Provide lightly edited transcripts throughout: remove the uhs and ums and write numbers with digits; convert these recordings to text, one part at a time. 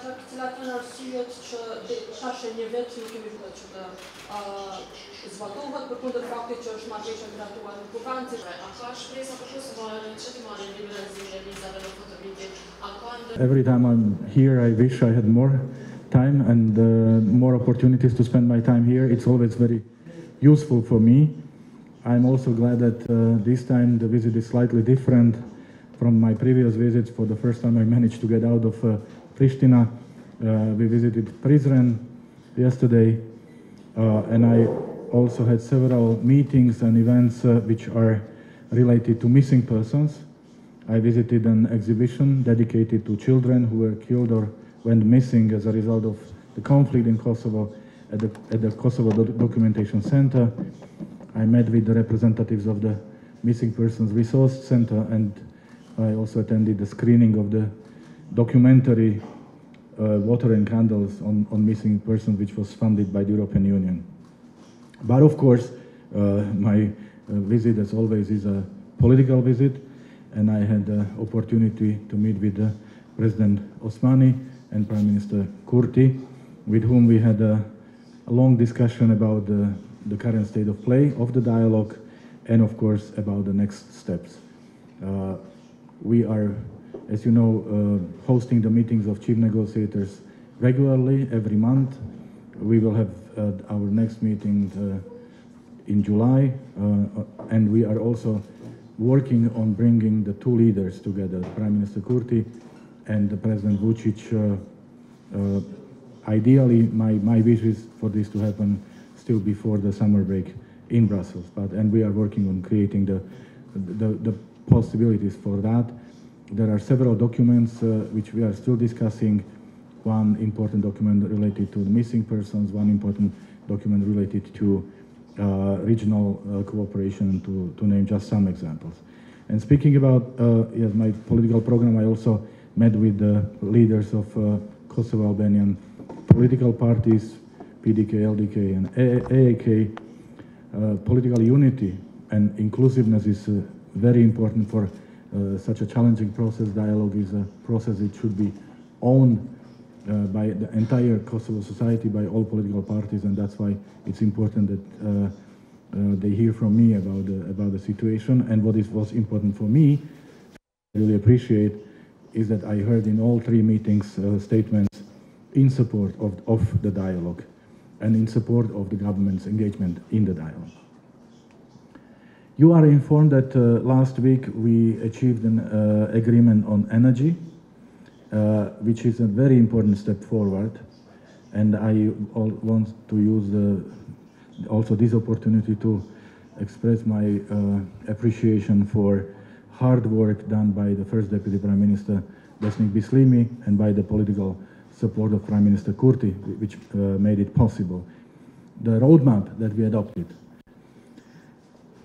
председателят сијат, че таше не вече ќе вижда, че да зватуват, първо да факти, че още напише гратуват в Буганци. Every time I'm here, I wish I had more time and more opportunities to spend my time here. It's always very useful for me. I'm also glad that this time the visit is slightly different from my previous visits. For the first time I managed to get out of Pristina. We visited Prizren yesterday and I also had several meetings and events which are related to missing persons. I visited an exhibition dedicated to children who were killed or went missing as a result of the conflict in Kosovo at the Kosovo Documentation Center. I met with the representatives of the Missing Persons Resource Center, and I also attended the screening of the documentary Water and Candles on missing persons, which was funded by the European Union. But of course, my visit, as always, is a political visit, and I had the opportunity to meet with President Osmani and Prime Minister Kurti, with whom we had a long discussion about the current state of play of the dialogue and, of course, about the next steps. We are, as you know, hosting the meetings of chief negotiators regularly every month. We will have our next meeting in July, and we are also working on bringing the two leaders together, Prime Minister Kurti and the President Vučić. Ideally, my wish is for this to happen still before the summer break in Brussels, and we are working on creating the possibilities for that. There are several documents which we are still discussing. One important document related to the missing persons, one important document related to regional cooperation, to name just some examples. And speaking about yes, my political program, I also met with the leaders of Kosovo Albanian political parties, PDK, LDK, and AAK. Political unity and inclusiveness is very important for such a challenging process. Dialogue is a process that should be owned by the entire Kosovo society, by all political parties, and that's why it's important that they hear from me about the situation. And what was important for me, I really appreciate, is that I heard in all three meetings statements in support of the dialogue and in support of the government's engagement in the dialogue. You are informed that last week we achieved an agreement on energy, which is a very important step forward, and I want to use also this opportunity to express my appreciation for hard work done by the First Deputy Prime Minister Besnik Bislimi and by the political support of Prime Minister Kurti, which made it possible. The roadmap that we adopted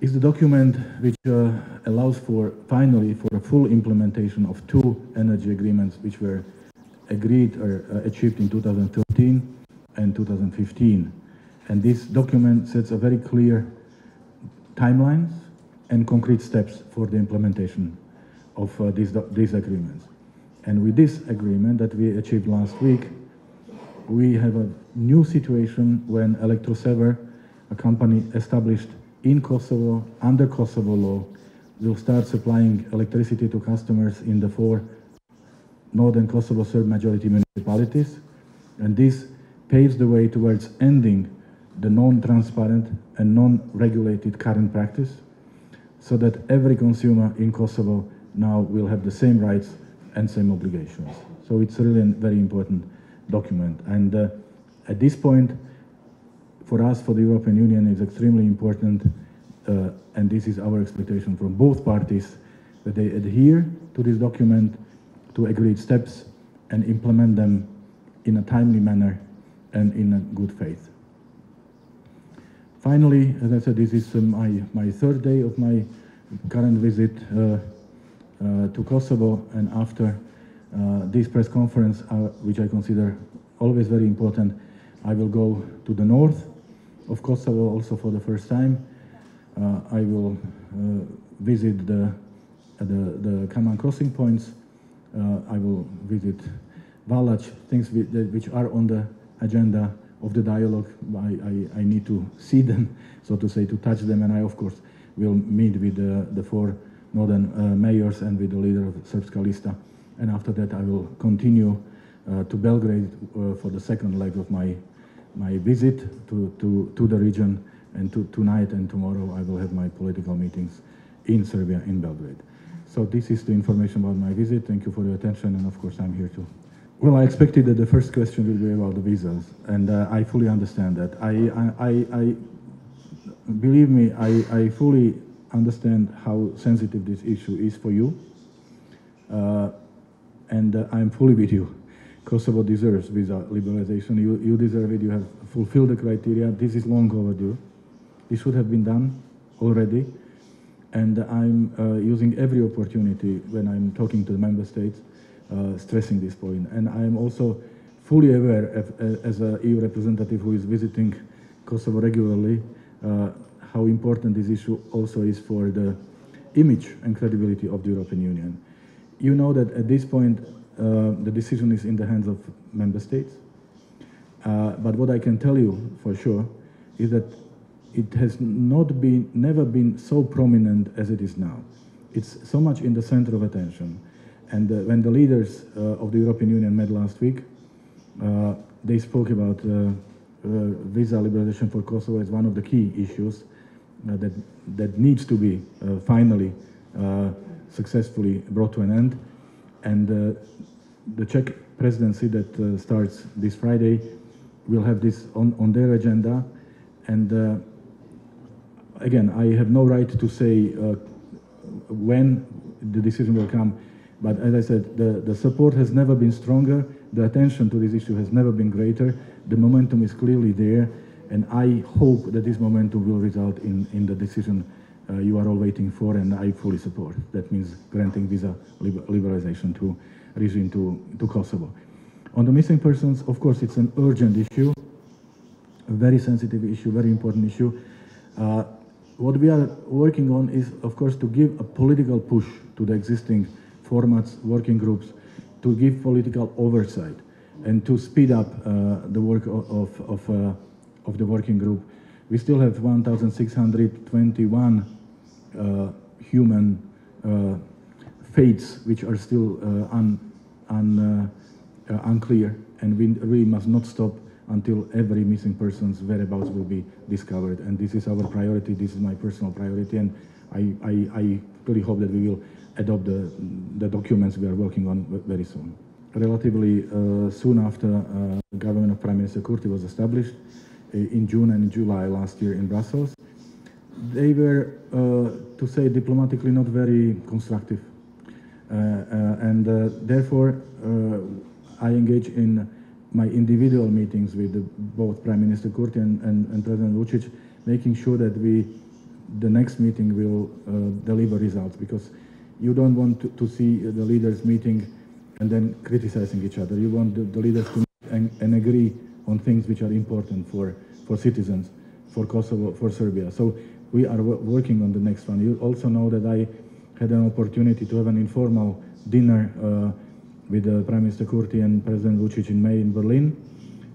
is the document which allows finally for a full implementation of two energy agreements which were agreed or achieved in 2013 and 2015. And this document sets a very clear timelines and concrete steps for the implementation of these agreements. And with this agreement that we achieved last week, we have a new situation when Elektrosever, a company established in Kosovo, under Kosovo law, will start supplying electricity to customers in the 4 northern Kosovo Serb majority municipalities. And this paves the way towards ending the non-transparent and non-regulated current practice, so that every consumer in Kosovo now will have the same rights and same obligations. So it's really a very important document. And at this point, for us, for the European Union, it's extremely important, and this is our expectation from both parties, that they adhere to this document, to agreed steps, and implement them in a timely manner and in a good faith. Finally, as I said, this is my third day of my current visit to Kosovo, and after this press conference, which I consider always very important, I will go to the north of Kosovo also for the first time. I will visit the common crossing points. I will visit Valac, things which are on the agenda of the dialogue. I need to see them, so to say, to touch them, and I, of course, will meet with the 4 northern mayors and with the leader of Srpska Lista. And after that, I will continue to Belgrade for the second leg of my visit to the region, and tonight and tomorrow I will have my political meetings in Serbia, in Belgrade. So this is the information about my visit. Thank you for your attention, and of course I'm here too. Well, I expected that the first question will be about the visas, and I fully understand that. Believe me, I fully understand how sensitive this issue is for you, and I'm fully with you. Kosovo deserves visa liberalization. You deserve it. You have fulfilled the criteria. This is long overdue. This should have been done already, and I'm using every opportunity when I'm talking to the member states, stressing this point. And I'm also fully aware, as an EU representative who is visiting Kosovo regularly, how important this issue also is for the image and credibility of the European Union. You know that at this point, the decision is in the hands of member states. But what I can tell you for sure is that it has never been so prominent as it is now. It's so much in the center of attention. And when the leaders of the European Union met last week, they spoke about visa liberalization for Kosovo as one of the key issues that needs to be finally successfully brought to an end. And the Czech presidency that starts this Friday will have this on their agenda. And again, I have no right to say when the decision will come. But as I said, the support has never been stronger. The attention to this issue has never been greater. The momentum is clearly there. And I hope that this momentum will result in the decision you are all waiting for, and I fully support. That means granting visa liberalization to regime to Kosovo. On the missing persons, of course, it's an urgent issue, a very sensitive issue, very important issue. What we are working on is, of course, to give a political push to the existing formats, working groups, to give political oversight and to speed up the work of the working group. We still have 1,621 human fates which are still unclear, and we really must not stop until every missing person's whereabouts will be discovered. And this is our priority. This is my personal priority, and I really hope that we will adopt the documents we are working on very soon. Relatively soon after the government of Prime Minister Kurti was established in June and July last year in Brussels, they were, to say diplomatically, not very constructive. And therefore, I engage in my individual meetings with both Prime Minister Kurti and President Vučić, making sure that the next meeting will deliver results, because you don't want to see the leaders meeting and then criticizing each other. You want the leaders to meet and agree on things which are important for citizens, for Kosovo, for Serbia. So we are working on the next one. You also know that I had an opportunity to have an informal dinner with Prime Minister Kurti and President Vučić in May in Berlin.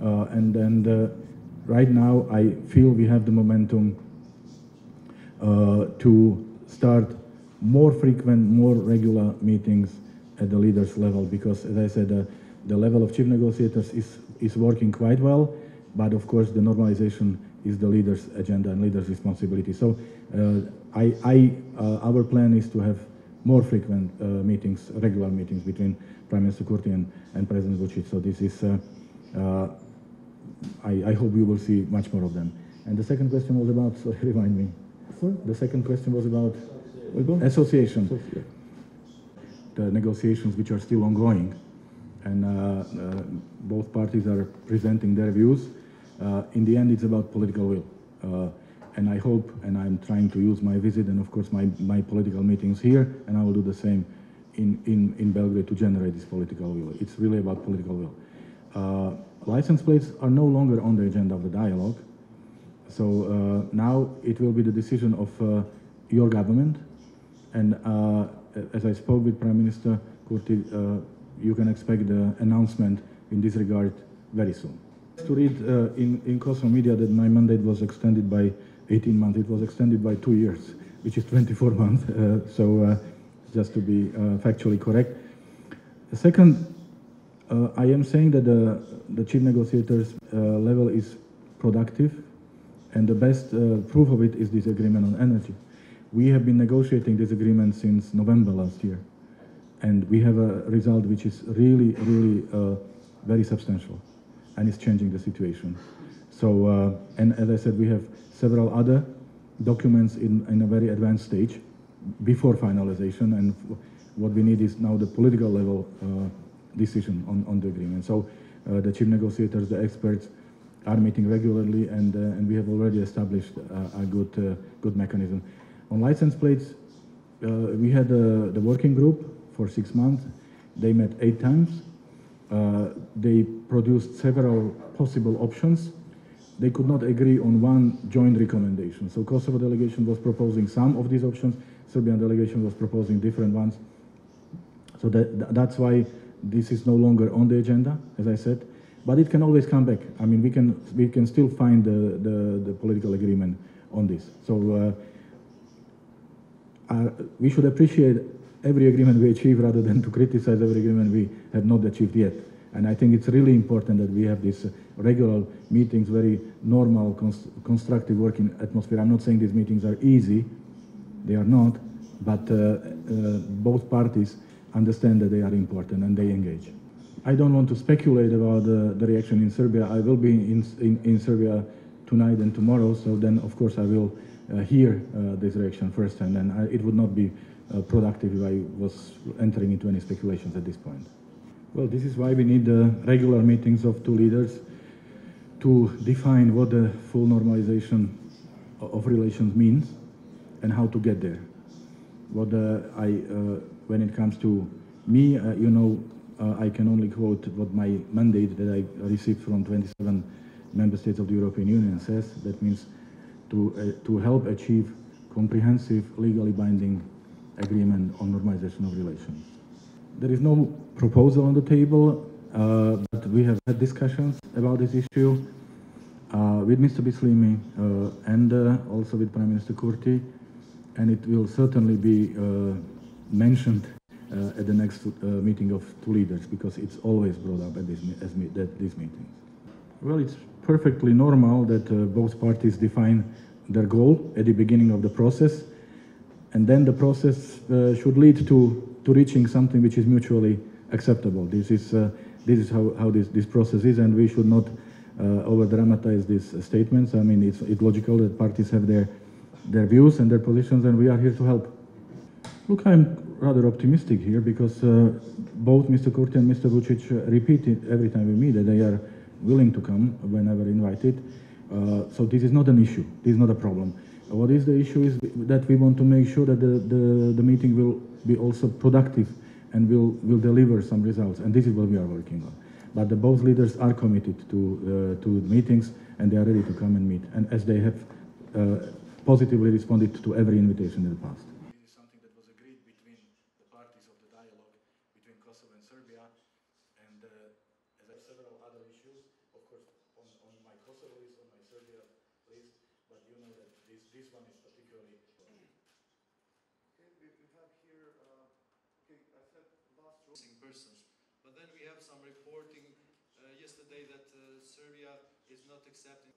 And right now I feel we have the momentum to start more frequent, more regular meetings at the leaders level, because, as I said, the level of chief negotiators is working quite well, but of course the normalization is the leaders' agenda and leaders' responsibility. So our plan is to have more frequent meetings, regular meetings between Prime Minister Kurti and President Vučić. So this is, I hope we will see much more of them. And the second question was about, sorry, remind me. Sorry? The second question was about association. The negotiations which are still ongoing, and both parties are presenting their views. In the end, it's about political will. And I hope, and I'm trying to use my visit and of course my political meetings here, and I will do the same in Belgrade to generate this political will. It's really about political will. License plates are no longer on the agenda of the dialogue. So now it will be the decision of your government. And as I spoke with Prime Minister Kurti you can expect the announcement in this regard very soon. To read in Kosovo media that my mandate was extended by 18 months. It was extended by 2 years, which is 24 months. Just to be factually correct. Second, I am saying that the chief negotiators level is productive, and the best proof of it is this agreement on energy. We have been negotiating this agreement since November last year, and we have a result which is really very substantial, and is changing the situation. So, and as I said, we have several other documents in a very advanced stage before finalization, and what we need is now the political level decision on the agreement. So the chief negotiators, the experts are meeting regularly, and we have already established a good mechanism. On license plates, we had the working group for 6 months. They met 8 times. They produced several possible options. They could not agree on one joint recommendation. So Kosovo delegation was proposing some of these options. Serbian delegation was proposing different ones. So that's why this is no longer on the agenda, as I said. But it can always come back. I mean, we can still find the political agreement on this. So we should appreciate every agreement we achieve rather than to criticize every agreement we have not achieved yet. And I think it's really important that we have these regular meetings, very normal, constructive working atmosphere. I'm not saying these meetings are easy. They are not, but both parties understand that they are important and they engage. I don't want to speculate about the reaction in Serbia. I will be in Serbia tonight and tomorrow, so then of course I will hear this reaction firsthand, and it would not be productive if I was entering into any speculations at this point. Well, this is why we need regular meetings of two leaders to define what the full normalization of relations means and how to get there. When it comes to me, you know, I can only quote what my mandate that I received from 27 member states of the European Union says. That means to help achieve comprehensive, legally binding agreement on normalization of relations. There is no proposal on the table, but we have had discussions about this issue with Mr. Bislimi and also with Prime Minister Kurti, and it will certainly be mentioned at the next meeting of two leaders, because it's always brought up at these meetings. Well, it's perfectly normal that both parties define their goal at the beginning of the process, and then the process should lead to reaching something which is mutually acceptable. This is how this process is, and we should not over-dramatize these statements. I mean, it's logical that parties have their views and their positions, and we are here to help. Look, I'm rather optimistic here, because both Mr. Kurti and Mr. Vučić repeat it every time we meet that they are willing to come whenever invited. So this is not an issue. This is not a problem. What is the issue is that we want to make sure that the meeting will be also productive and will deliver some results, and this is what we are working on. But both leaders are committed to meetings, and they are ready to come and meet, and as they have positively responded to every invitation in the past. This is something that was agreed between the parties of the dialogue between Kosovo and Serbia, and as I have several other issues, of course, on my Kosovo list, on my Serbia list, but you know that this one is particularly important. Okay, we have here, okay, I said last persons, but then we have some reporting yesterday that Serbia is not accepting